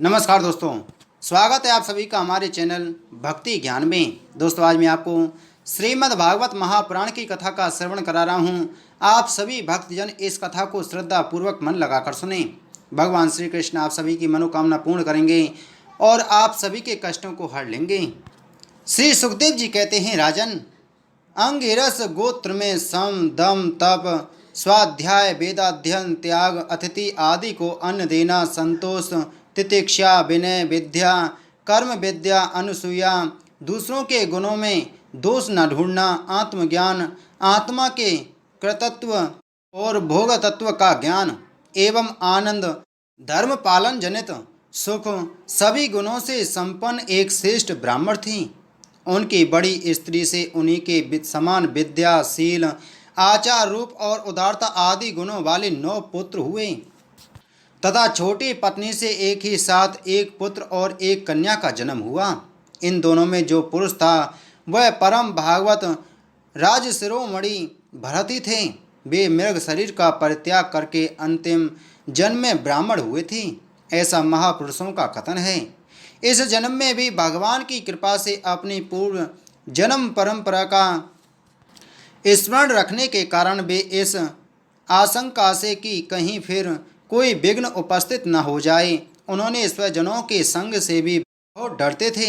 नमस्कार दोस्तों, स्वागत है आप सभी का हमारे चैनल भक्ति ज्ञान में। दोस्तों, आज मैं आपको श्रीमद् भागवत महापुराण की कथा का श्रवण करा रहा हूँ। आप सभी भक्तजन इस कथा को श्रद्धा पूर्वक मन लगाकर सुने। भगवान श्री कृष्ण आप सभी की मनोकामना पूर्ण करेंगे और आप सभी के कष्टों को हर लेंगे। श्री सुखदेव जी कहते हैं, राजन, अंगिरस गोत्र में सम दम तप स्वाध्याय वेदाध्ययन त्याग अतिथि आदि को अन्न देना, संतोष तितिक्षा विनय विद्या कर्म विद्या अनुसूया, दूसरों के गुणों में दोष न ढूंढना, आत्मज्ञान आत्मा के कृतत्व और भोग तत्व का ज्ञान एवं आनंद धर्म पालन जनित सुख सभी गुणों से संपन्न एक श्रेष्ठ ब्राह्मण थी। उनकी बड़ी स्त्री से उन्हीं के समान विद्या शील आचार रूप और उदारता आदि गुणों वाले 9 पुत्र हुए तथा छोटी पत्नी से एक ही साथ एक पुत्र और एक कन्या का जन्म हुआ। इन दोनों में जो पुरुष था वह परम भागवत राजशिरोमणि भरत थे। वे मृग शरीर का परित्याग करके अंतिम जन्म में ब्राह्मण हुए थे, ऐसा महापुरुषों का कथन है। इस जन्म में भी भगवान की कृपा से अपनी पूर्व जन्म परंपरा का स्मरण रखने के कारण वे इस आशंका से कि कहीं फिर कोई विघ्न उपस्थित न हो जाए, उन्होंने स्वजनों के संग से भी बहुत डरते थे।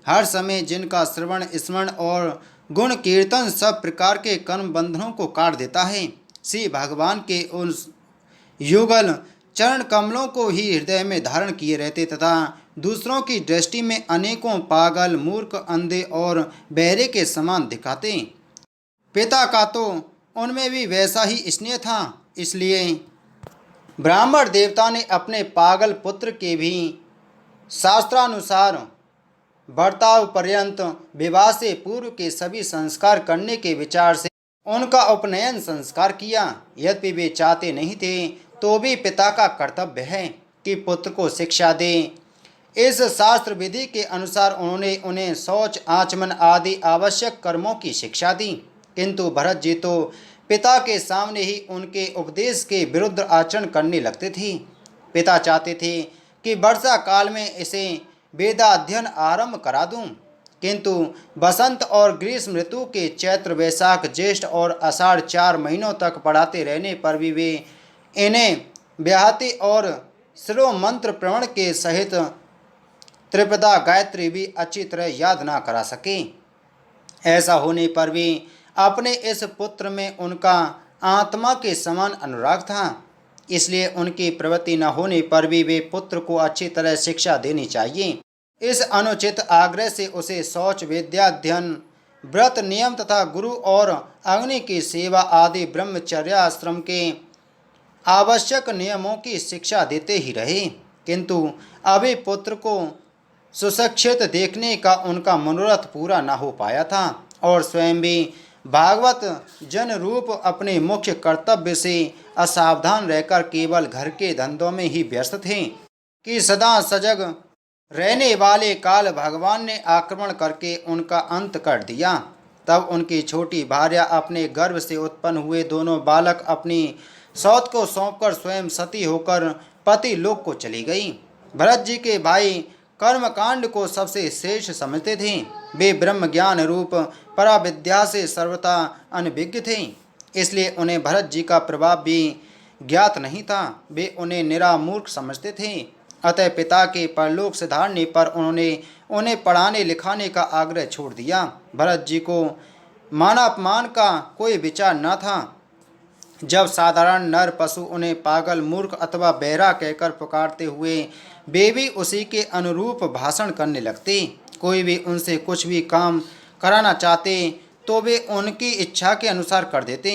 हर समय जिनका श्रवण स्मरण और गुण कीर्तन सब प्रकार के कर्म बंधनों को काट देता है, श्री भगवान के उस युगल चरण कमलों को ही हृदय में धारण किए रहते तथा दूसरों की दृष्टि में अनेकों पागल मूर्ख अंधे और बहरे के समान दिखाते। पिता का तो उनमें भी वैसा ही स्नेह था, इसलिए ब्राह्मण देवता ने अपने पागल पुत्र के भी शास्त्रानुसार बर्ताव पर्यंत विवाह से पूर्व के सभी संस्कार करने के विचार से उनका उपनयन संस्कार किया। यद्यपि वे चाहते नहीं थे तो भी पिता का कर्तव्य है कि पुत्र को शिक्षा दें। इस शास्त्र विधि के अनुसार उन्होंने उन्हें शौच आचमन आदि आवश्यक कर्मों की शिक्षा दी, किंतु भरत जी तो पिता के सामने ही उनके उपदेश के विरुद्ध आचरण करने लगते थे। पिता चाहते थे कि वर्षा काल में इसे वेदाध्ययन आरंभ करा दूं, किंतु बसंत और ग्रीष्म ऋतु के चैत्र वैशाख ज्येष्ठ और आषाढ़ 4 महीनों तक पढ़ाते रहने पर भी वे इन्हें ब्याहति और शिरो मंत्र प्रवण के सहित त्रिपदा गायत्री भी अच्छी तरह याद ना करा सके। ऐसा होने पर भी अपने इस पुत्र में उनका आत्मा के समान अनुराग था, इसलिए उनकी प्रवृत्ति न होने पर भी वे पुत्र को अच्छी तरह शिक्षा देनी चाहिए। इस अनुचित आग्रह से उसे शौच विद्याध्ययन व्रत नियम तथा गुरु और अग्नि की सेवा आदि ब्रह्मचर्याश्रम के आवश्यक नियमों की शिक्षा देते ही रहे, किंतु अभी पुत्र को सुशिक्षित देखने का उनका मनोरथ पूरा न हो पाया था और स्वयं भी भागवत जन रूप अपने मुख्य कर्तव्य से असावधान रहकर केवल घर के धंधों में ही व्यस्त थे कि सदा सजग रहने वाले काल भगवान ने आक्रमण करके उनका अंत कर दिया। तब उनकी छोटी भार्या अपने गर्भ से उत्पन्न हुए दोनों बालक अपनी सौत को सौंपकर स्वयं सती होकर पति लोक को चली गई। भरत जी के भाई कर्मकांड को सबसे श्रेष्ठ समझते थे। वे ब्रह्म ज्ञान रूप पराविद्या से सर्वथा अनभिज्ञ थे, इसलिए उन्हें भरत जी का प्रभाव भी ज्ञात नहीं था। वे उन्हें निरामूर्ख समझते थे। अतः पिता के परलोक सिधारने पर उन्होंने उन्हें पढ़ाने लिखाने का आग्रह छोड़ दिया। भरत जी को मानापमान का कोई विचार न था। जब साधारण नर पशु उन्हें पागल मूर्ख अथवा बहरा कहकर पुकारते हुए वे भी उसी के अनुरूप भाषण करने लगते। कोई भी उनसे कुछ भी काम कराना चाहते तो वे उनकी इच्छा के अनुसार कर देते।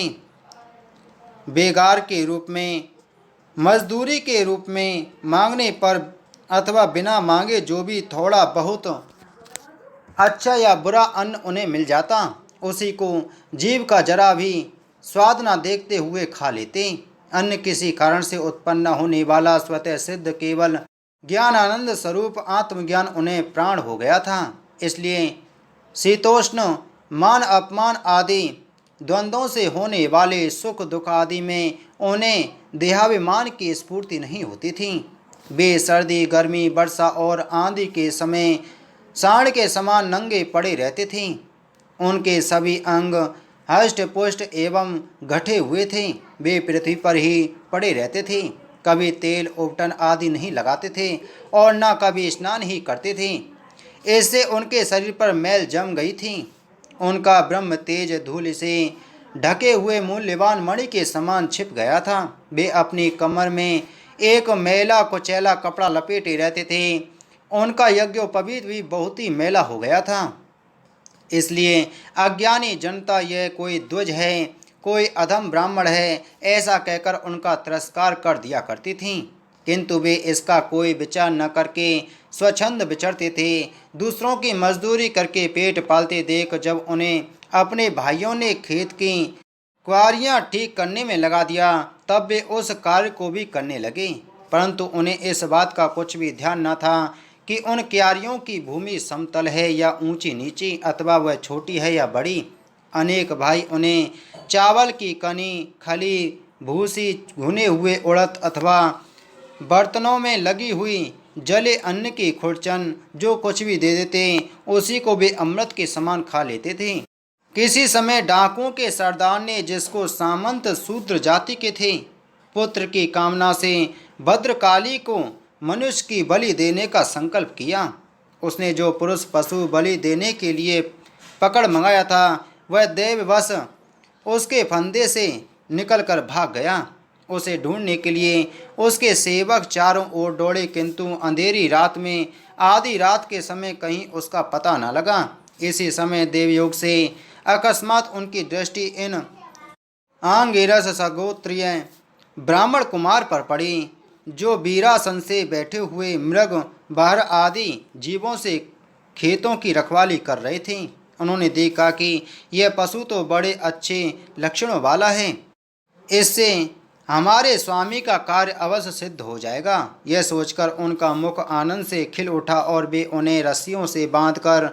बेगार के रूप में, मजदूरी के रूप में मांगने पर अथवा बिना मांगे जो भी थोड़ा बहुत अच्छा या बुरा अन्न उन्हें मिल जाता, उसी को जीव का जरा भी स्वाद न देखते हुए खा लेते। अन्य किसी कारण से उत्पन्न होने वाला स्वतः सिद्ध केवल ज्ञान आनंद स्वरूप आत्मज्ञान उन्हें प्राण हो गया था। इसलिए शीतोष्ण मान अपमान आदि द्वंद्वों से होने वाले सुख दुख आदि में उन्हें देहाभिमान की स्फूर्ति नहीं होती थी। वे सर्दी, गर्मी, वर्षा और आंधी के समय सांड के समान नंगे पड़े रहते थे। उनके सभी अंग हष्ट पुष्ट एवं घटे हुए थे। वे पृथ्वी पर ही पड़े रहते थे, कभी तेल उपटन आदि नहीं लगाते थे और न कभी स्नान ही करते थे। इससे उनके शरीर पर मैल जम गई थी। उनका ब्रह्म तेज धूल से ढके हुए मूल्यवान मणि के समान छिप गया था। वे अपनी कमर में एक मैला कुचैला कपड़ा लपेटे रहते थे। उनका यज्ञोपवीत भी बहुत ही मैला हो गया था। इसलिए अज्ञानी जनता यह कोई द्विज है, कोई अधम ब्राह्मण है, ऐसा कहकर उनका तिरस्कार कर दिया करती थीं। किंतु वे इसका कोई विचार न करके स्वच्छंद विचरते थे। दूसरों की मजदूरी करके पेट पालते देख जब उन्हें अपने भाइयों ने खेत की क्वारियां ठीक करने में लगा दिया, तब वे उस कार्य को भी करने लगे। परंतु उन्हें इस बात का कुछ भी ध्यान न था कि उन क्यारियों की भूमि समतल है या ऊंची नीची, अथवा वह छोटी है या बड़ी। अनेक भाई उन्हें चावल की कनी, खली, भूसी, भुने हुए उड़द अथवा बर्तनों में लगी हुई जले अन्न की खुरचन जो कुछ भी दे देते, उसी को वे अमृत के समान खा लेते थे। किसी समय डाकुओं के सरदार ने, जिसको सामंत शूद्र जाति के थे, पुत्र की कामना से भद्रकाली को मनुष्य की बलि देने का संकल्प किया। उसने जो पुरुष पशु बलि देने के लिए पकड़ मंगाया था, वह देववश उसके फंदे से निकलकर भाग गया। उसे ढूंढने के लिए उसके सेवक चारों ओर दौड़े, किंतु अंधेरी रात में आधी रात के समय कहीं उसका पता न लगा। इसी समय देवयोग से अकस्मात उनकी दृष्टि इन आंगिरस सगोत्रीय ब्राह्मण कुमार पर पड़ी, जो वीरासन से बैठे हुए मृग, बहर आदि जीवों से खेतों की रखवाली कर रहे थे। उन्होंने देखा कि यह पशु तो बड़े अच्छे लक्षणों वाला है, इससे हमारे स्वामी का कार्य अवश्य सिद्ध हो जाएगा। यह सोचकर उनका मुख आनंद से खिल उठा और वे उन्हें रस्सियों से बांधकर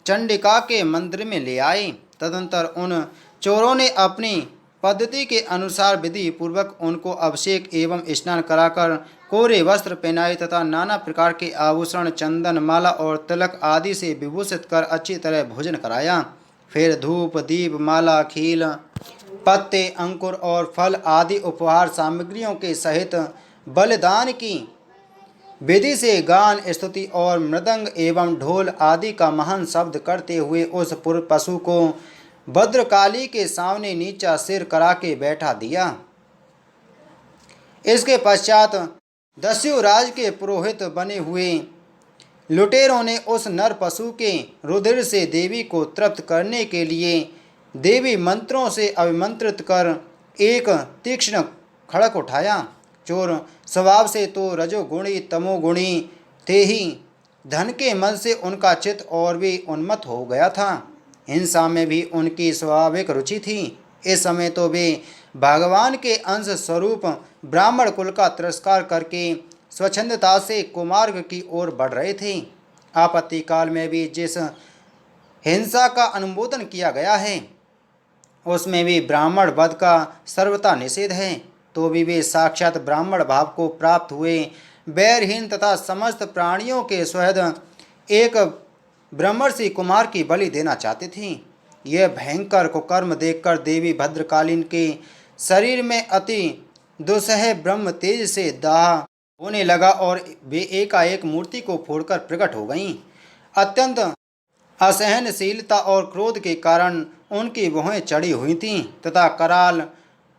चंडिका के मंदिर में ले आए। तदंतर उन चोरों ने अपनी पद्धति के अनुसार विधि पूर्वक उनको अभिषेक एवं स्नान कराकर कोरे वस्त्र पहनाए तथा नाना प्रकार के आभूषण, चंदन, माला और तिलक आदि से विभूषित कर अच्छी तरह भोजन कराया। फिर धूप, दीप, माला, खील, पत्ते, अंकुर और फल आदि उपहार सामग्रियों के सहित बलिदान की विधि से गान, स्तुति और मृदंग एवं ढोल आदि का महान शब्द करते हुए उस पशु को भद्रकाली के सामने नीचा सिर करा के बैठा दिया। इसके पश्चात दस्युराज के पुरोहित बने हुए लुटेरों ने उस नर पशु के रुधिर से देवी को तृप्त करने के लिए देवी मंत्रों से अभिमंत्रित कर एक तीक्ष्ण खड़क उठाया। चोर स्वभाव से तो रजोगुणी तमोगुणी थे ही, धन के मन से उनका चित्त और भी उन्मत्त हो गया था। हिंसा में भी उनकी स्वाभाविक रुचि थी। इस समय तो वे भगवान के अंश स्वरूप ब्राह्मण कुल का तिरस्कार करके स्वच्छंदता से कुमार्ग की ओर बढ़ रहे थे। आपत्ति काल में भी जिस हिंसा का अनुमोदन किया गया है, उसमें भी ब्राह्मण वध का सर्वथा निषेध है। तो भी वे साक्षात ब्राह्मण भाव को प्राप्त हुए बैरहीन तथा समस्त प्राणियों के सुहृद एक ब्रह्मर्षि कुमार की बलि देना चाहते थे। यह भयंकर कुकर्म देखकर देवी भद्रकालीन के शरीर में अति दुस्सह ब्रह्म तेज से दाह होने लगा और वे एकाएक मूर्ति को फोड़कर प्रकट हो गईं। अत्यंत असहनशीलता और क्रोध के कारण उनकी भौहें चढ़ी हुई थीं तथा कराल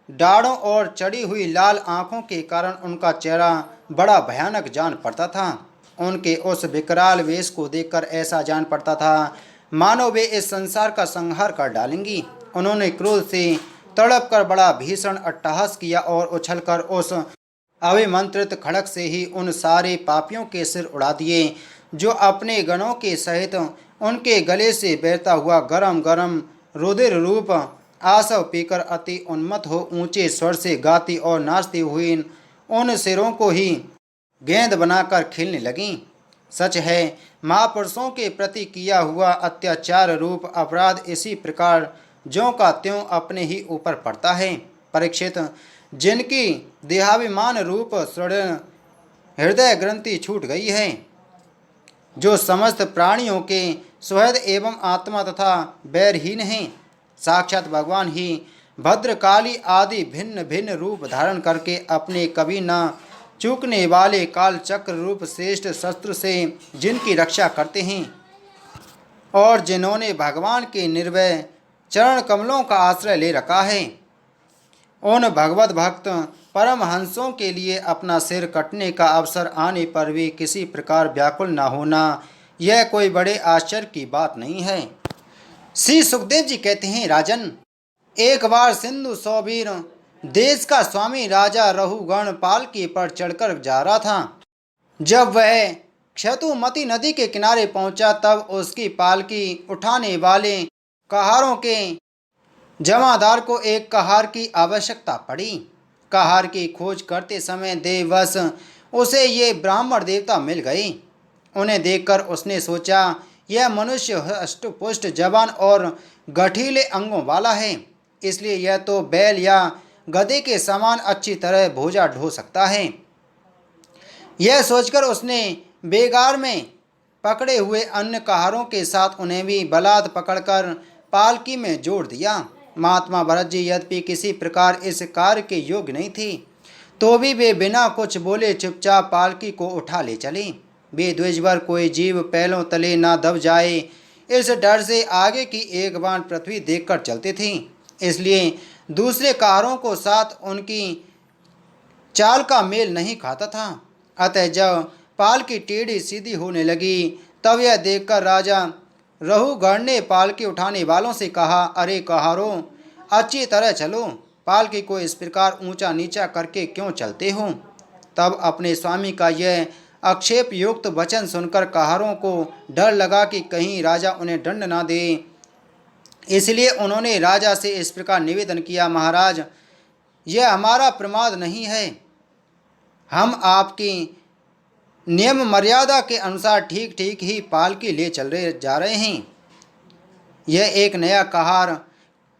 दाढ़ों और चढ़ी हुई लाल आंखों के कारण उनका चेहरा बड़ा भयानक जान पड़ता था। उनके उस विकराल वेश को देखकर ऐसा जान पड़ता था मानो वे इस संसार का संहार कर डालेंगी। उन्होंने क्रोध से तड़प कर बड़ा भीषण अट्टहास किया और उछलकर उस अभिमंत्रित खड़क से ही उन सारे पापियों के सिर उड़ा दिए, जो अपने गणों के सहित उनके गले से बहता हुआ गरम गरम रुधिर रूप आसव पीकर अति उन्मत्त हो ऊंचे स्वर से गाती और नाचती हुई उन सिरों को ही गेंद बनाकर खेलने लगीं। सच है, महापुरुषों के प्रति किया हुआ अत्याचार रूप अपराध इसी प्रकार ज्यों का त्यों अपने ही ऊपर पड़ता है। परीक्षित, जिनकी देहाभिमान रूप हृदय ग्रंथि छूट गई है, जो समस्त प्राणियों के सुहृद एवं आत्मा तथा बैरहीन हैं। साक्षात भगवान ही भद्रकाली आदि भिन्न भिन्न रूप धारण करके अपने कभी न चूकने वाले काल चक्र रूप श्रेष्ठ शस्त्र से जिनकी रक्षा करते हैं और जिन्होंने भगवान के निर्भय चरण कमलों का आश्रय ले रखा है, उन भगवत भक्त परमहंसों के लिए अपना सिर कटने का अवसर आने पर भी किसी प्रकार व्याकुल न होना, यह कोई बड़े आश्चर्य की बात नहीं है। श्री सुखदेव जी कहते हैं, राजन, एक बार सिंधु सौबीर देश का स्वामी राजा रहुगण पालकी पर चढ़कर जा रहा था। जब वह क्षतुमती नदी के किनारे पहुंचा, तब उसकी पालकी उठाने वाले कहारों के जमादार को एक कहार की आवश्यकता पड़ी। कहार की खोज करते समय देववश उसे ये ब्राह्मण देवता मिल गए। उन्हें देखकर उसने सोचा, यह मनुष्य हष्टपुष्ट जवान और गठीले अंगों वाला है, इसलिए यह तो बैल या गधे के समान अच्छी तरह भोजा ढो सकता है। यह सोचकर उसने बेगार में पकड़े हुए अन्य कहारों के साथ उन्हें भी बलात् पकड़कर पालकी में जोड़ दिया। महात्मा भरत जी यद्यपि किसी प्रकार इस कार्य के योग्य नहीं थी, तो भी वे बिना कुछ बोले चुपचाप पालकी को उठा ले चले। वे द्विजवर कोई जीव पैलों तले ना दब जाए, इस डर से आगे की एक बार पृथ्वी देखकर चलते थे, इसलिए दूसरे कारों को साथ उनकी चाल का मेल नहीं खाता था। अतः जब पालकी टेढ़ी सीधी होने लगी, तब यह देखकर राजा रहुगण ने पालकी उठाने वालों से कहा, अरे कहारों, अच्छी तरह चलो, पालकी को इस प्रकार ऊंचा नीचा करके क्यों चलते हो। तब अपने स्वामी का यह आक्षेप युक्त वचन सुनकर कहारों को डर लगा कि कहीं राजा उन्हें दंड ना दे, इसलिए उन्होंने राजा से इस प्रकार निवेदन किया, महाराज, यह हमारा प्रमाद नहीं है, हम आपकी नियम मर्यादा के अनुसार ठीक ठीक ही पालकी ले चल रहे जा रहे हैं। यह एक नया कहार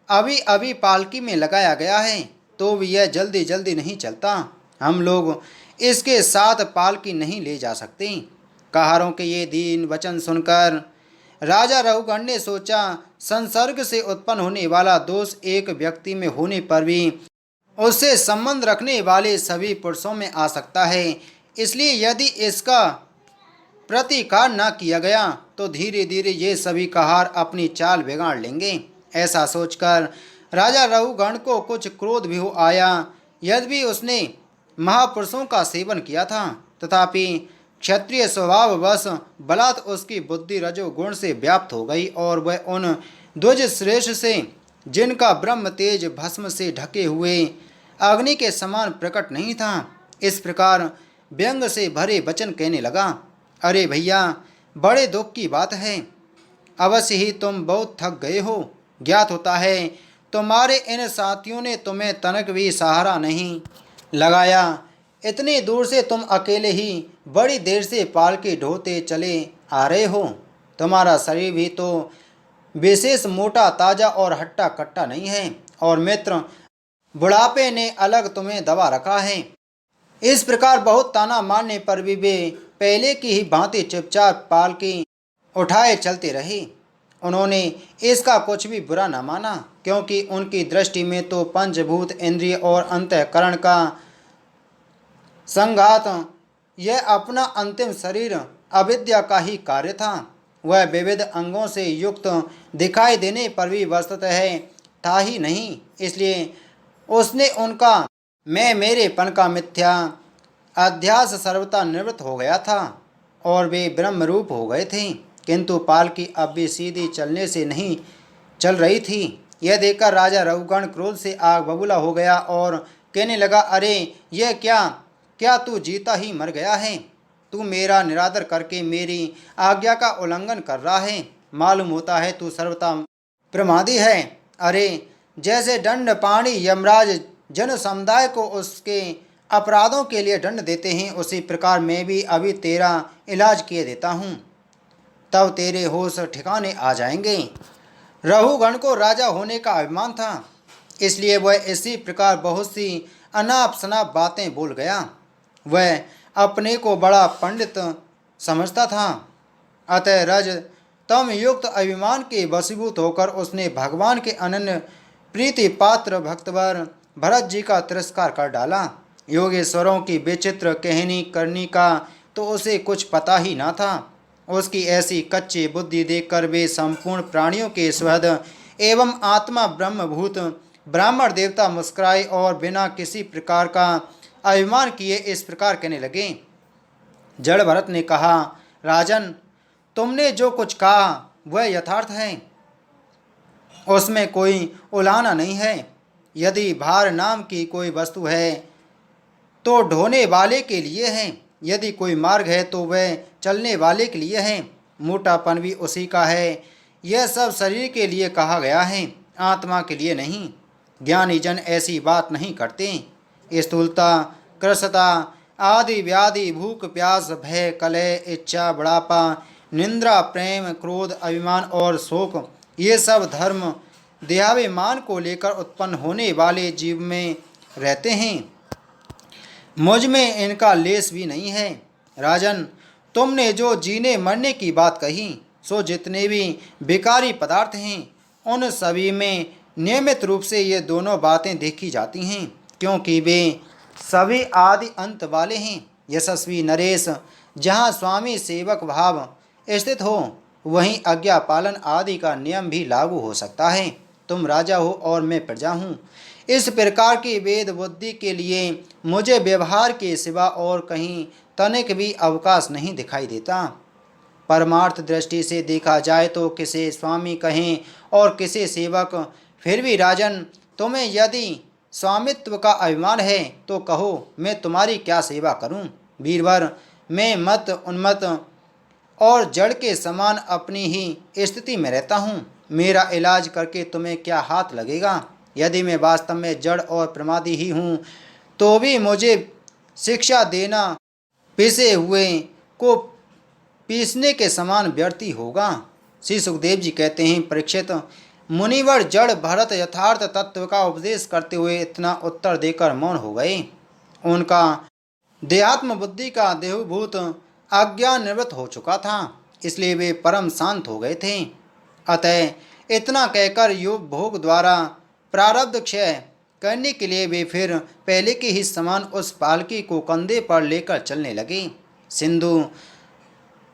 अभी अभी पालकी में लगाया गया है, तो भी यह जल्दी जल्दी नहीं चलता, हम लोग इसके साथ पालकी नहीं ले जा सकते। कहारों के ये दीन वचन सुनकर राजा रहुगण ने सोचा, संसर्ग से उत्पन्न होने वाला दोष एक व्यक्ति में होने पर भी उससे संबंध रखने वाले सभी पुरुषों में आ सकता है, इसलिए यदि इसका प्रतिकार न किया गया तो धीरे धीरे ये सभी कहार अपनी चाल बिगाड़ लेंगे। ऐसा सोचकर राजा रहुगण को कुछ क्रोध भी आया। यद्यपि उसने महापुरुषों का सेवन किया था, तथापि क्षत्रिय स्वभाववश बलात् उसकी बुद्धि रजोगुण से व्याप्त हो गई और वह उन द्विज श्रेष्ठ से, जिनका ब्रह्म तेज भस्म से ढके हुए अग्नि के समान प्रकट नहीं था, इस प्रकार व्यंग से भरे वचन कहने लगा, अरे भैया, बड़े दुख की बात है, अवश्य ही तुम बहुत थक गए हो। ज्ञात होता है तुम्हारे इन साथियों ने तुम्हें तनक भी सहारा नहीं लगाया, इतनी दूर से तुम अकेले ही बड़ी देर से पालकी ढोते चले आ रहे हो। तुम्हारा शरीर भी तो विशेष मोटा ताजा और हट्टा कट्टा नहीं है, और मित्र बुढ़ापे ने अलग तुम्हें दबा रखा है। इस प्रकार बहुत ताना मारने पर भी वे पहले की ही भांति चुपचाप पालकी उठाए चलते रहे। उन्होंने इसका कुछ भी बुरा न माना, क्योंकि उनकी दृष्टि में तो पंचभूत इंद्रिय और अंतःकरण का संघात, यह अपना अंतिम शरीर अविद्या का ही कार्य था। वह विविध अंगों से युक्त दिखाई देने पर भी वस्तुतः था ही नहीं, इसलिए उसने उनका मैं मेरेपन का मिथ्या अध्यास सर्वथा निवृत्त हो गया था और वे ब्रह्म रूप हो गए थे। किंतु पालकी अब भी सीधी चलने से नहीं चल रही थी। यह देखकर राजा रहुगण क्रोध से आग बबूला हो गया और कहने लगा, अरे यह क्या तू जीता ही मर गया है? तू मेरा निरादर करके मेरी आज्ञा का उल्लंघन कर रहा है। मालूम होता है तू सर्वथा प्रमादी है। अरे जैसे दंड पाणी यमराज जन समुदाय को उसके अपराधों के लिए दंड देते हैं, उसी प्रकार मैं भी अभी तेरा इलाज किए देता हूँ, तब तेरे होश ठिकाने आ जाएंगे। रहुगण को राजा होने का अभिमान था, इसलिए वह इसी प्रकार बहुत सी अनाप शनाप बातें बोल गया। वह अपने को बड़ा पंडित समझता था। अतः रज तम युक्त अभिमान के वशीभूत होकर उसने भगवान के अनन्य प्रीति पात्र भक्तवर भरत जी का तिरस्कार कर डाला। योगेश्वरों की विचित्र कहनी करनी का तो उसे कुछ पता ही ना था। उसकी ऐसी कच्ची बुद्धि देखकर वे संपूर्ण प्राणियों के स्वहद एवं आत्मा ब्रह्मभूत ब्राह्मण देवता मुस्कुराए और बिना किसी प्रकार का अभिमान किए इस प्रकार कहने लगे। जड़ भरत ने कहा, राजन, तुमने जो कुछ कहा वह यथार्थ है, उसमें कोई उलाहना नहीं है। यदि भार नाम की कोई वस्तु है तो ढोने वाले के लिए है, यदि कोई मार्ग है तो वह चलने वाले के लिए है, मोटापन भी उसी का है। यह सब शरीर के लिए कहा गया है, आत्मा के लिए नहीं। ज्ञानी जन ऐसी बात नहीं करते। स्थूलता, कृशता आदि व्याधि, भूख प्यास, भय, कलह, इच्छा, बुढ़ापा, निंद्रा, प्रेम, क्रोध, अभिमान और शोक, ये सब धर्म देहाभिमान को लेकर उत्पन्न होने वाले जीव में रहते हैं। मुझ में इनका लेस भी नहीं है। राजन, तुमने जो जीने मरने की बात कही, सो जितने भी विकारी पदार्थ हैं उन सभी में नियमित रूप से ये दोनों बातें देखी जाती हैं, क्योंकि वे सभी आदि अंत वाले हैं। यशस्वी नरेश, जहाँ स्वामी सेवक भाव स्थित हो वहीं आज्ञा पालन आदि का नियम भी लागू हो सकता है। तुम राजा हो और मैं प्रजा हूँ। इस प्रकार की वेद बुद्धि के लिए मुझे व्यवहार के सिवा और कहीं तनिक भी अवकाश नहीं दिखाई देता। परमार्थ दृष्टि से देखा जाए तो किसे स्वामी कहें और किसे सेवक। फिर भी राजन, तुम्हें यदि स्वामित्व का अभिमान है तो कहो, मैं तुम्हारी क्या सेवा करूं। वीरवर, मैं मत उन्मत्त और जड़ के समान अपनी ही स्थिति में रहता हूँ। मेरा इलाज करके तुम्हें क्या हाथ लगेगा। यदि मैं वास्तव में जड़ और प्रमादी ही हूँ तो भी मुझे शिक्षा देना पिसे हुए को पीसने के समान व्यर्थ ही होगा। श्री सुखदेव जी कहते हैं, परीक्षित, मुनिवर जड़ भरत यथार्थ तत्व का उपदेश करते हुए इतना उत्तर देकर मौन हो गए। उनका देहात्म बुद्धि का देहभूत अज्ञान निवृत्त हो चुका था, इसलिए वे परम शांत हो गए थे। अतः इतना कहकर योग भोग द्वारा प्रारब्ध क्षय करने के लिए वे फिर पहले के ही समान उस पालकी को कंधे पर लेकर चलने लगे। सिंधु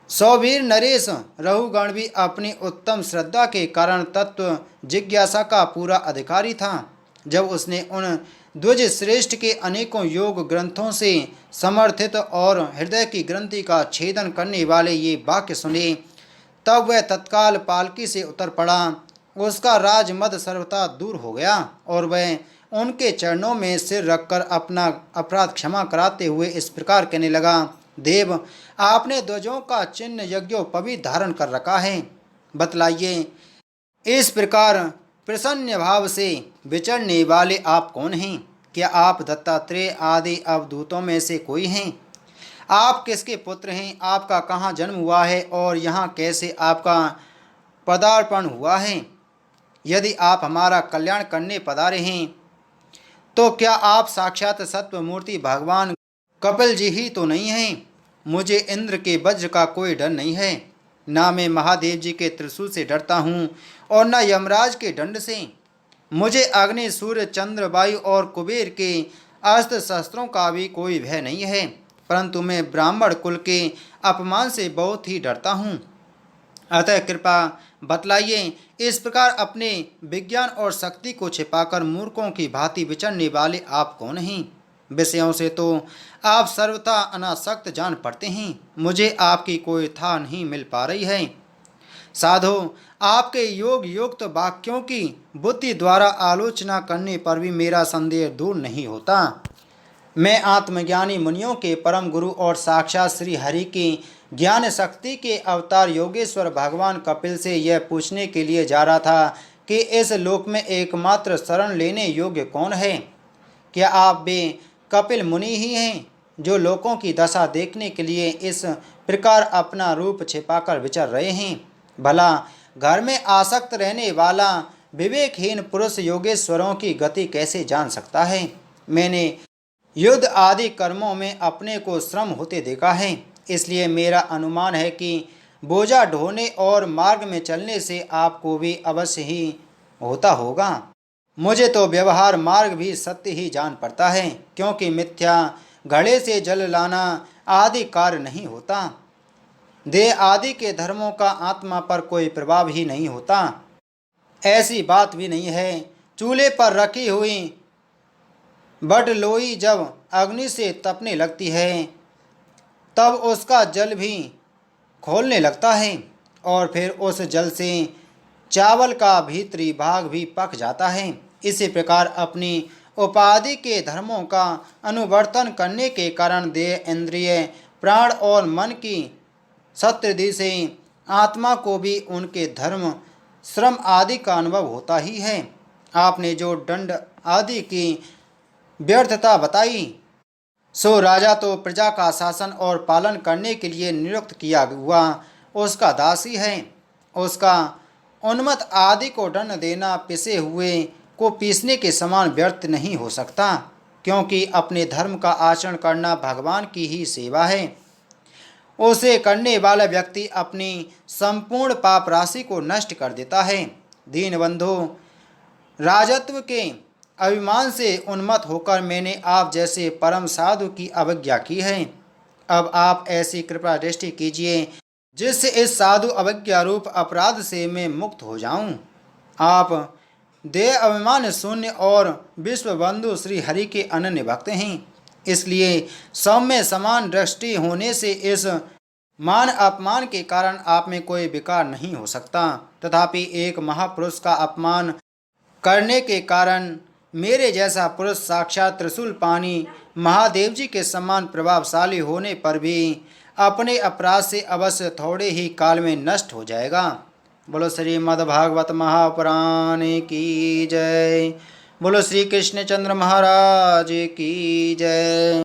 सौवीर नरेश रहुगण भी अपनी उत्तम श्रद्धा के कारण तत्व जिज्ञासा का पूरा अधिकारी था। जब उसने उन द्विज श्रेष्ठ के अनेकों योग ग्रंथों से समर्थित और हृदय की ग्रंथि का छेदन करने वाले ये वाक्य सुने, तब वह तत्काल पालकी से उतर पड़ा। उसका राजमद सर्वथा दूर हो गया और वह उनके चरणों में सिर रखकर अपना अपराध क्षमा कराते हुए इस प्रकार कहने लगा, देव, आपने ध्वजों का चिन्ह यज्ञोपवीत धारण कर रखा है, बतलाइए, इस प्रकार प्रसन्न भाव से विचरने वाले आप कौन हैं? क्या आप दत्तात्रेय आदि अवधूतों में से कोई हैं? आप किसके पुत्र हैं? आपका कहाँ जन्म हुआ है और यहाँ कैसे आपका पदार्पण हुआ है? यदि आप हमारा कल्याण करने पधारे हैं तो क्या आप साक्षात सत्वमूर्ति भगवान कपिल जी ही तो नहीं हैं? मुझे इंद्र के वज्र का कोई डर नहीं है, ना मैं महादेव जी के त्रिशूल से डरता हूँ और न यमराज के दंड से। मुझे अग्नि, सूर्य, चंद्र, वायु और कुबेर के अस्त्र शस्त्रों का भी कोई भय नहीं है, परंतु मैं ब्राह्मण कुल के अपमान से बहुत ही डरता हूँ। अतः कृपा बतलाइए, इस प्रकार अपने विज्ञान और शक्ति को छिपाकर मूर्खों की भांति विचरने वाले आप कौन हैं? विषयों से तो आप सर्वथा अनासक्त जान पड़ते हैं, मुझे आपकी कोई था नहीं मिल पा रही है। साधो, आपके योग युक्त वाक्यों की बुद्धि द्वारा आलोचना करने पर भी मेरा संदेह दूर नहीं होता। मैं आत्मज्ञानी मुनियों के परम गुरु और साक्षात श्री हरि की ज्ञान शक्ति के अवतार योगेश्वर भगवान कपिल से यह पूछने के लिए जा रहा था कि इस लोक में एकमात्र शरण लेने योग्य कौन है? क्या आप वे कपिल मुनि ही हैं जो लोगों की दशा देखने के लिए इस प्रकार अपना रूप छिपाकर विचर रहे हैं? भला घर में आसक्त रहने वाला विवेकहीन पुरुष योगेश्वरों की गति कैसे जान सकता है? मैंने युद्ध आदि कर्मों में अपने को श्रम होते देखा है। इसलिए मेरा अनुमान है कि बोझा ढोने और मार्ग में चलने से आपको भी अवश्य ही होता होगा। मुझे तो व्यवहार मार्ग भी सत्य ही जान पड़ता है, क्योंकि मिथ्या घड़े से जल लाना आदि कार्य नहीं होता। देह आदि के धर्मों का आत्मा पर कोई प्रभाव ही नहीं होता। ऐसी बात भी नहीं है, चूल्हे पर रखी हुई बटलोई जब अग्नि से तपने लगती है तब उसका जल भी खोलने लगता है और फिर उस जल से चावल का भीतरी भाग भी पक जाता है। इसी प्रकार अपनी उपाधि के धर्मों का अनुवर्तन करने के कारण देह, इंद्रिय, प्राण और मन की सत्रिधि से आत्मा को भी उनके धर्म, श्रम आदि का अनुभव होता ही है। आपने जो दंड आदि की व्यर्थता बताई, सो राजा तो प्रजा का शासन और पालन करने के लिए नियुक्त किया हुआ उसका दासी है। उसका उन्मत्त आदि को दंड देना पिसे हुए को पीसने के समान व्यर्थ नहीं हो सकता, क्योंकि अपने धर्म का आचरण करना भगवान की ही सेवा है। उसे करने वाला व्यक्ति अपनी संपूर्ण पाप राशि को नष्ट कर देता है। दीनबंधु, राजत्व के अभिमान से उन्मत्त होकर मैंने आप जैसे परम साधु की अवज्ञा की है। अब आप ऐसी कृपा दृष्टि कीजिए जिससे इस साधु अवज्ञा रूप अपराध से मैं मुक्त हो जाऊं। आप देह अभिमान शून्य और विश्व बंधु श्री हरि के अनन्य भक्त हैं। इसलिए सौम्य समान दृष्टि होने से इस मान अपमान के कारण आप में कोई विकार नहीं हो सकता। तथापि एक महापुरुष का अपमान करने के कारण मेरे जैसा पुरुष साक्षात त्रिशूल पानी महादेव जी के समान प्रभावशाली होने पर भी अपने अपराध से अवश्य थोड़े ही काल में नष्ट हो जाएगा। बोलो श्रीमद्भागवत महापुराण की जय। बोलो श्री कृष्ण चंद्र महाराज की जय।